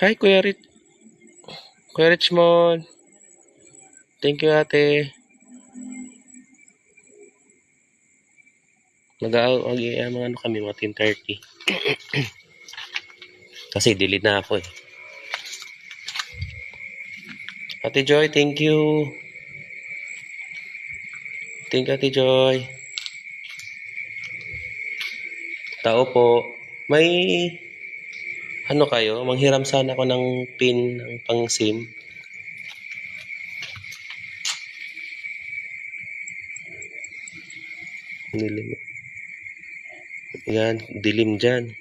Hi, Kuya Richmond. Thank you, ate. Mga ano kami, mga 10:30. Kasi delete na ako eh. Ate Joy, thank you. Thank you, Ate Joy. Tao po. May ano kayo? Manghiram sana ako ng pin ng pang SIM. Dilim. Yan, dilim dyan.